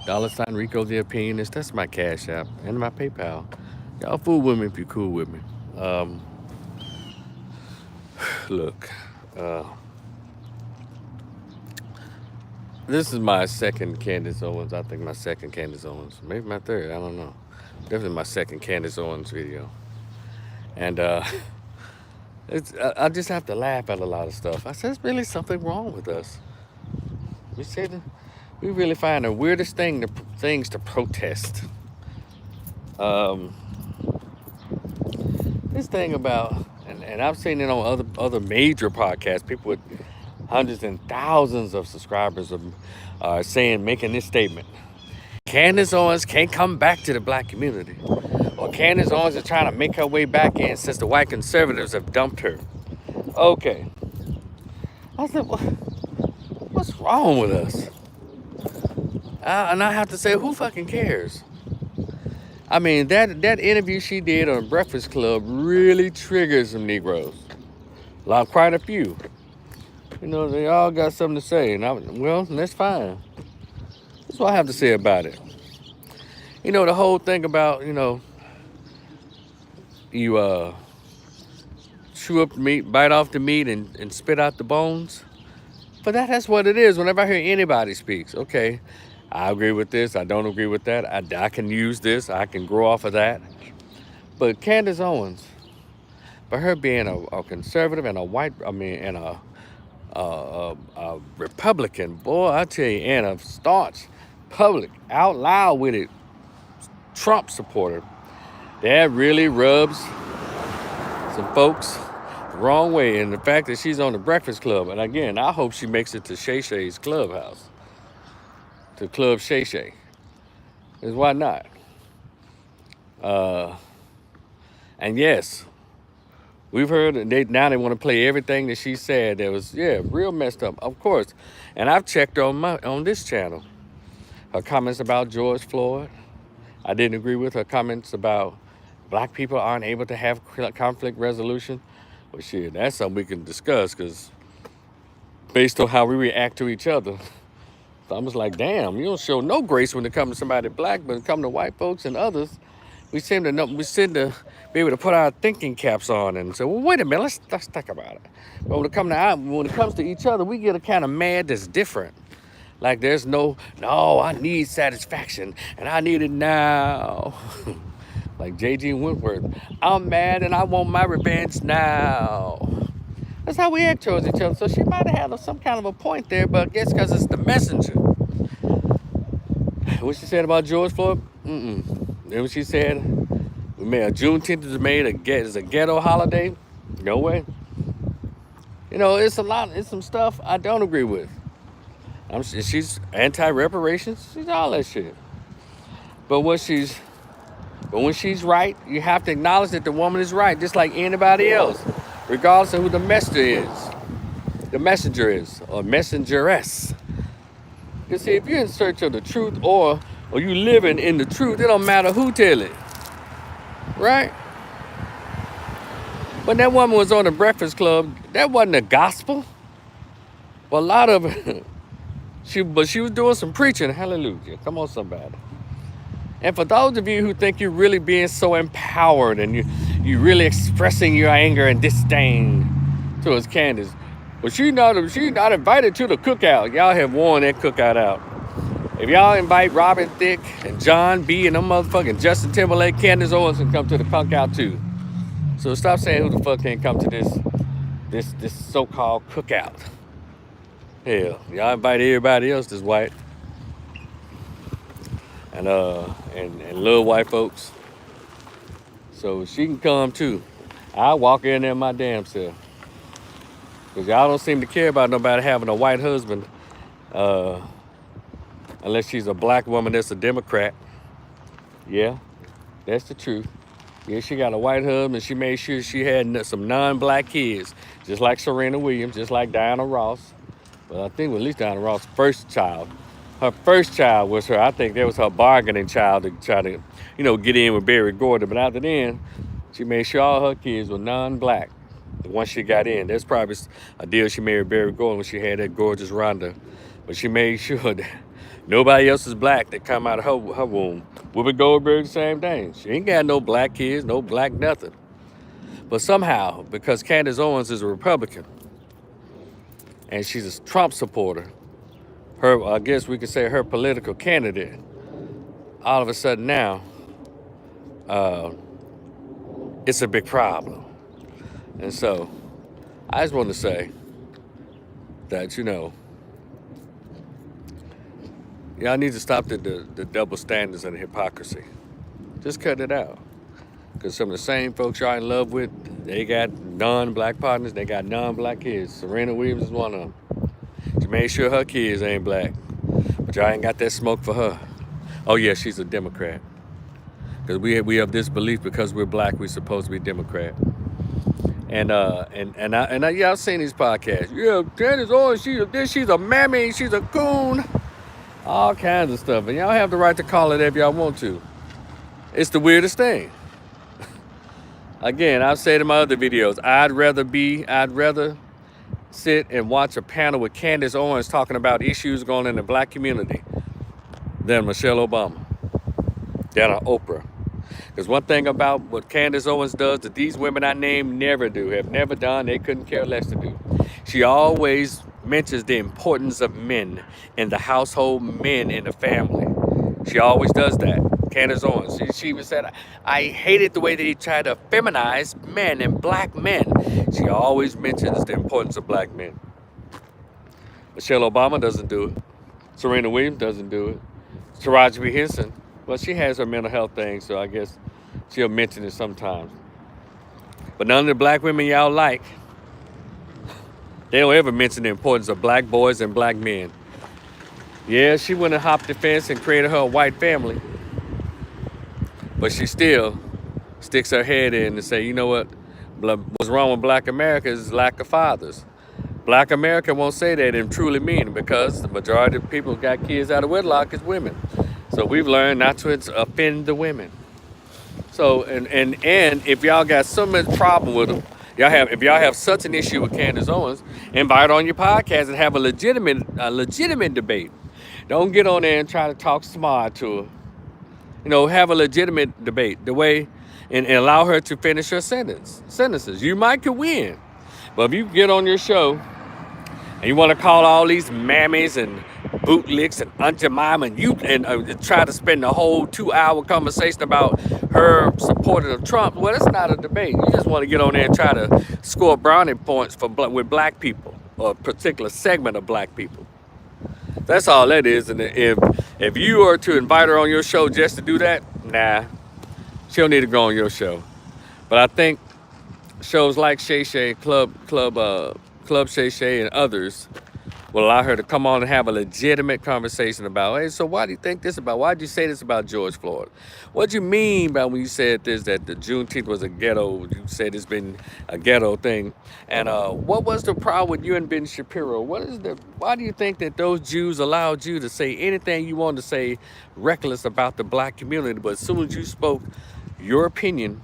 $RicotheOpinionist. That's my Cash App and my PayPal. Y'all fool with me if you cool with me. Um, Look, uh, this is my second Candace Owens. I think my second Candace Owens. Maybe my third. I don't know. Definitely my second Candace Owens video. And I just have to laugh at a lot of stuff. I said, there's really something wrong with us. We said we really find the weirdest things to protest. Um, this thing about, and I've seen it on other major podcasts, people with hundreds and thousands of subscribers are making this statement. Candace Owens can't come back to the black community. Or Candace Owens is trying to make her way back in since the white conservatives have dumped her. Okay. I said, what's wrong with us? And I have to say, who fucking cares? I mean, that interview she did on Breakfast Club really triggered some Negroes. Quite a few. You know, they all got something to say. And well, that's fine. That's what I have to say about it. You know, the whole thing about, you chew up the meat, bite off the meat, and spit out the bones. But that's what it is whenever I hear anybody speaks. Okay, I agree with this. I don't agree with that. I can use this. I can grow off of that. But Candace Owens, for her being a conservative and a Republican, boy, I tell you, and a staunch, public, out loud with it, Trump supporter, that really rubs some folks the wrong way. And the fact that she's on the Breakfast Club, and again, I hope she makes it to Shay Shay's clubhouse, to Club Shay Shay. Because why not? And yes, we've heard now they want to play everything that she said that was, real messed up, of course. And I've checked on this channel. Her comments about George Floyd. I didn't agree with her comments about black people aren't able to have conflict resolution. Well, shit, that's something we can discuss, because based on how we react to each other, I'm just like, damn, you don't show no grace when it comes to somebody black, but when it comes to white folks and others, we seem to be able to put our thinking caps on and say, well, wait a minute, let's think about it. But when it comes to each other, we get a kind of mad that's different. Like there's no, I need satisfaction and I need it now. Like J.G. Wentworth, I'm mad and I want my revenge now. That's how we act towards each other. So she might have had some kind of a point there, but I guess because it's the messenger. What she said about George Floyd? Then what she said, Juneteenth is made as a ghetto holiday? No way. You know, it's some stuff I don't agree with. She's anti-reparations. She's all that shit. But when she's right, you have to acknowledge that the woman is right, just like anybody else, regardless of who the messenger is, or messengeress. You see, if you're in search of the truth or you living in the truth, it don't matter who tell it, right? When that woman was on the Breakfast Club, that wasn't the gospel. Well, a lot of it, she was doing some preaching. Hallelujah! Come on, somebody. And for those of you who think you're really being so empowered and you really expressing your anger and disdain towards Candace, but she's not invited to the cookout. Y'all have worn that cookout out. If y'all invite Robin Thicke and John B. and them motherfucking Justin Timberlake, Candace Owens can come to the cookout too. So stop saying who the fuck can't come to this so-called cookout. Hell, y'all invite everybody else that's white. And little white folks. So she can come too. I'll walk in there my damn self. Because y'all don't seem to care about nobody having a white husband. Unless she's a black woman that's a Democrat. Yeah, that's the truth. Yeah, she got a white husband. She made sure she had some non-black kids. Just like Serena Williams, just like Diana Ross. Well, I think at least Diana Ross' first child. Her first child was her, I think that was her bargaining child to try to, get in with Barry Gordon. But after then, she made sure all her kids were non-black. Once she got in, that's probably a deal she made with Barry Gordon when she had that gorgeous Rhonda. But she made sure Nobody else is black that come out of her womb. Whoopi Goldberg, the same thing. She ain't got no black kids, no black nothing. But somehow, because Candace Owens is a Republican and she's a Trump supporter, I guess we could say her political candidate, all of a sudden now, it's a big problem. And so, I just want to say that, y'all need to stop the double standards and the hypocrisy. Just cut it out. Because some of the same folks y'all in love with, they got non-black partners, they got non-black kids. Serena Williams is one of them. She made sure her kids ain't black. But y'all ain't got that smoke for her. Oh yeah, she's a Democrat. Because we have this belief because we're black, we're supposed to be Democrat. And y'all seen these podcasts. Yeah, Candace Owens, she's a mammy, she's a coon. All kinds of stuff. And y'all have the right to call it if y'all want to. It's the weirdest thing. Again, I've said in my other videos, I'd rather sit and watch a panel with Candace Owens talking about issues going in the black community than Michelle Obama, than Oprah. Because one thing about what Candace Owens does that these women I named never do, have never done, they couldn't care less to do. She always mentions the importance of men in the household, men in the family. She always does that. Candace Owens, she even said, I hated the way that he tried to feminize men and black men. She always mentions the importance of black men. Michelle Obama doesn't do it. Serena Williams doesn't do it. Taraji P. Henson, well, she has her mental health thing, so I guess she'll mention it sometimes. But none of the black women y'all like, they don't ever mention the importance of black boys and black men. Yeah, she went and hopped the fence and created her a white family. But she still sticks her head in and say, you know what? What's wrong with black America is lack of fathers. Black America won't say that and truly mean it because the majority of people who got kids out of wedlock is women. So we've learned not to offend the women. So, and if y'all got so much problem with them, if y'all have such an issue with Candace Owens, invite her on your podcast and have a legitimate debate. Don't get on there and try to talk smart to her. Have a legitimate debate and allow her to finish her sentences. You might could win. But if you get on your show and you want to call all these mammies and bootlicks and Aunt Jemima and try to spend the whole 2-hour conversation about her supporting of Trump, well, it's not a debate. You just want to get on there and try to score brownie points with black people, or a particular segment of black people. That's all that is. And if you are to invite her on your show just to do that, nah, she'll need to go on your show. But I think shows like Shay Shay, Club Shay Shay, and others will allow her to come on and have a legitimate conversation about, hey, so why do you think this about? Why did you say this about George Floyd? What do you mean by when you said this, that the Juneteenth was a ghetto? You said it's been a ghetto thing. And what was the problem with you and Ben Shapiro? Why do you think that those Jews allowed you to say anything you wanted to say reckless about the black community? But as soon as you spoke your opinion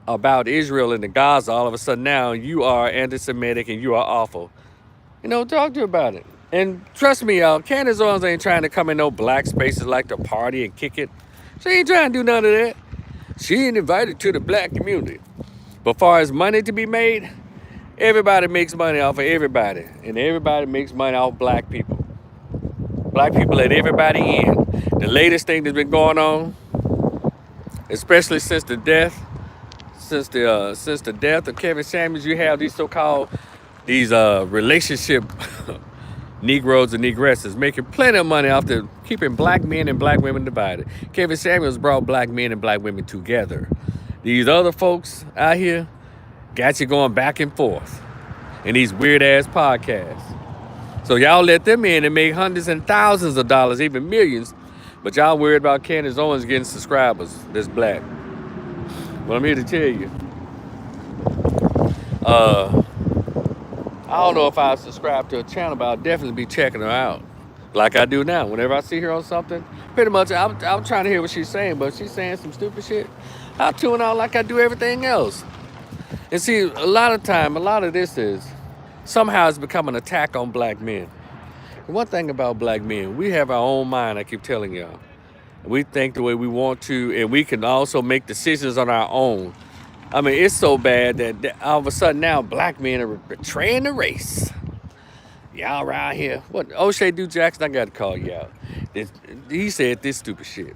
about Israel and the Gaza, all of a sudden now you are anti-Semitic and you are awful. Talk to her about it. And trust me, y'all, Candace Owens ain't trying to come in no black spaces like to party and kick it. She ain't trying to do none of that. She ain't invited to the black community. But far as money to be made, everybody makes money off of everybody. And everybody makes money off black people. Black people let everybody in. The latest thing that's been going on, especially since the death of Kevin Samuels, you have these so-called relationship Negroes and Negresses making plenty of money off the keeping black men and black women divided. Kevin Samuels brought black men and black women together. These other folks out here got you going back and forth in these weird ass podcasts. So y'all let them in and make hundreds and thousands of dollars, even millions, but y'all worried about Candace Owens getting subscribers that's black. Well, I'm here to tell you, I don't know if I subscribe to a channel, but I'll definitely be checking her out like I do now. Whenever I see her on something, pretty much I'm trying to hear what she's saying, but if she's saying some stupid shit, I'll tune out like I do everything else. And see, a lot of this is somehow it's become an attack on black men. One thing about black men, we have our own mind, I keep telling y'all. We think the way we want to, and we can also make decisions on our own. I mean, it's so bad that all of a sudden now black men are betraying the race. Y'all around here. What? O'Shea Du Jackson, I got to call you out. He said this stupid shit.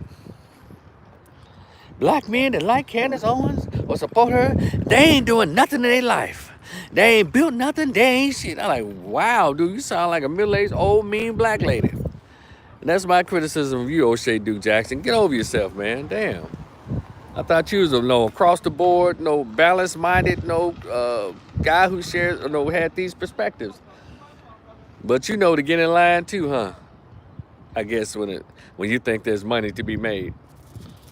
Black men that like Candace Owens or support her, they ain't doing nothing in their life. They ain't built nothing. They ain't shit. I'm like, wow, dude, you sound like a middle-aged, old, mean black lady. And that's my criticism of you, O'Shea Du Jackson. Get over yourself, man. Damn. I thought you was a no across the board, no balanced-minded, no guy who shares or no had these perspectives. But you know to get in line too, huh? I guess when you think there's money to be made.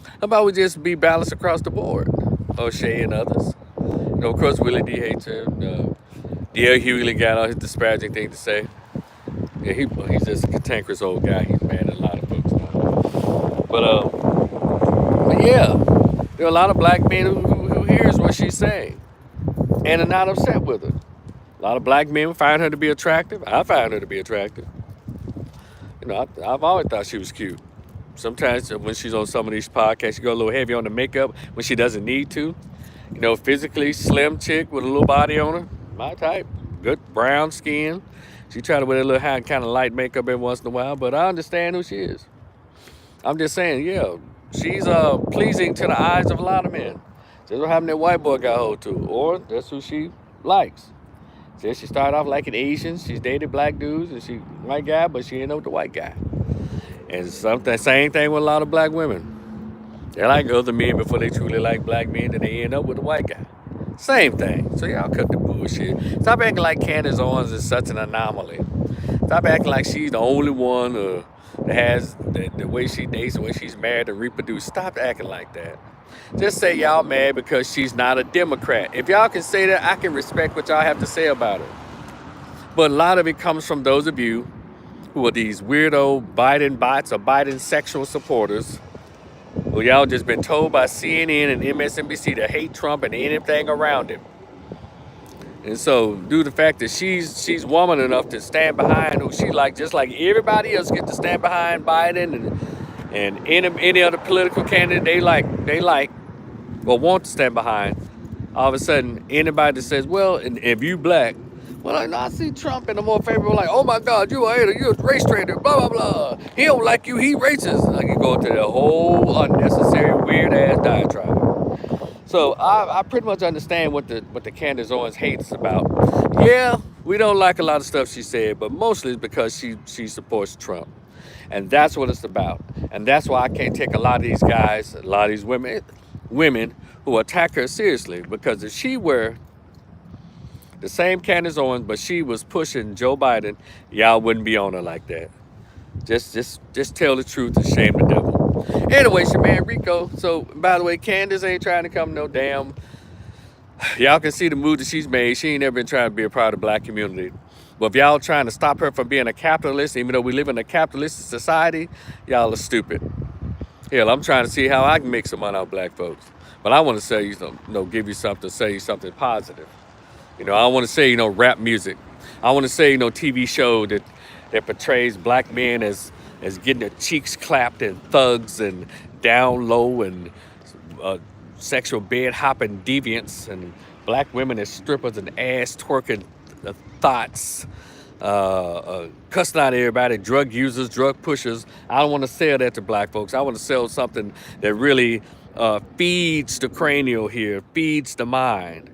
How about we just be balanced across the board? O'Shea and others. You know, of course, Willie D hates her. D.L. Hughley got all his disparaging thing to say. Yeah, he's just a cantankerous old guy. He's mad at a lot of folks now. But yeah, there are a lot of black men who hears what she's saying and are not upset with her. A lot of black men find her to be attractive. I find her to be attractive. You know, I've always thought she was cute. Sometimes when she's on some of these podcasts, she go a little heavy on the makeup when she doesn't need to. You know, physically slim chick with a little body on her. My type. Good brown skin. She try to wear a little kind of light makeup every once in a while, but I understand who she is. I'm just saying, yeah, she's pleasing to the eyes of a lot of men. That's what happened that white boy got hold to, or that's who she likes. Says she started off liking Asians. She's dated black dudes, and she white guy, but she ain't know the white guy. And same thing with a lot of black women. They like other men before they truly like black men, and they end up with a white guy. Same thing. So y'all cut the bullshit. Stop acting like Candace Owens is such an anomaly. Stop acting like she's the only one that has the way she dates, the way she's married and reproduced. Stop acting like that. Just say y'all mad because she's not a Democrat. If y'all can say that, I can respect what y'all have to say about her. But a lot of it comes from those of you who are these weirdo Biden bots or Biden sexual supporters. Well, y'all just been told by CNN and MSNBC to hate Trump and anything around him. And so, due to the fact that she's woman enough to stand behind who she like, just like everybody else get to stand behind Biden and any other political candidate they like or want to stand behind, all of a sudden anybody that says, well, and if you black, well, I see Trump in a more favorable, like, oh my God, you a hater, you a race traitor, blah, blah, blah. He don't like you, he racist. Like, you go into the whole unnecessary, weird-ass diatribe. So I pretty much understand what the Candace Owens hates about. Yeah, we don't like a lot of stuff she said, but mostly it's because she supports Trump. And that's what it's about. And that's why I can't take a lot of these guys, a lot of these women who attack her seriously. Because if she were the same Candace Owens, but she was pushing Joe Biden, y'all wouldn't be on her like that. Just tell the truth and shame the devil. Anyway, it's your man Rico. So, by the way, Candace ain't trying to come no damn. Y'all can see the move that she's made. She ain't never been trying to be a part of the black community. But if y'all trying to stop her from being a capitalist, even though we live in a capitalist society, y'all are stupid. Hell, I'm trying to see how I can make some money out of black folks. But I want to say, give you something, say something positive. I want to say, rap music. I want to say, TV show that portrays black men as getting their cheeks clapped and thugs and down low and sexual bed hopping deviants and black women as strippers and ass twerking thoughts, cussing out everybody, drug users, drug pushers. I don't want to sell that to black folks. I want to sell something that really feeds the cranial here, feeds the mind.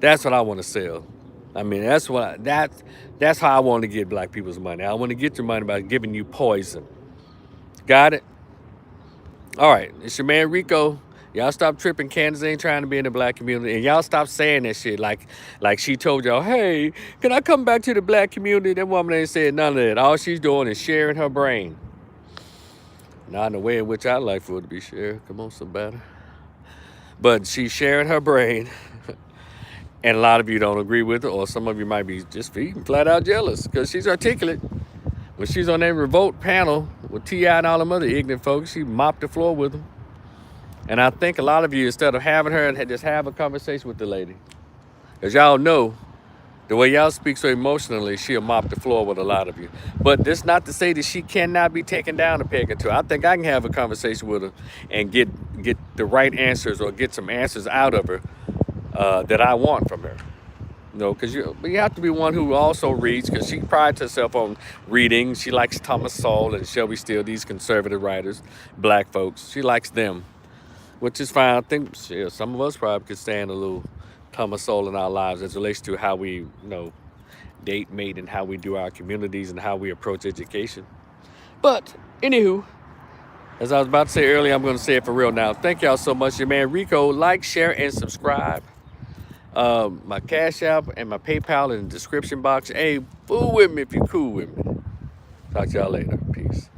That's what I want to sell. I mean, that's how I want to get black people's money. I want to get your money by giving you poison. Got it? All right, it's your man Rico. Y'all stop tripping. Candace ain't trying to be in the black community. And y'all stop saying that shit like she told y'all, hey, can I come back to the black community? That woman ain't said none of that. All she's doing is sharing her brain. Not in the way in which I like for it to be shared. Come on, somebody. But she's sharing her brain. And a lot of you don't agree with her, or some of you might be just flat out jealous because she's articulate. When she's on that Revolt panel with T.I. and all them other ignorant folks, she mopped the floor with them. And I think a lot of you, instead of having her and just have a conversation with the lady, because y'all know The way y'all speak so emotionally, she'll mop the floor with a lot of you. But that's not to say that she cannot be taken down a peg or two. I think I can have a conversation with her and get the right answers, or get some answers out of her that I want from her. You know, because you have to be one who also reads, because she prides herself on reading. She likes Thomas Sowell and Shelby Steele, these conservative writers, black folks. She likes them, which is fine. I think some of us probably could stand a little Thomas Sowell in our lives as it relates to how we, date, mate, and how we do our communities and how we approach education. But anywho, as I was about to say earlier, I'm going to say it for real now. Thank y'all so much. Your man Rico. Like, share, and subscribe. My Cash App and my PayPal in the description box. Hey, fool with me if you cool with me. Talk to y'all later. Peace.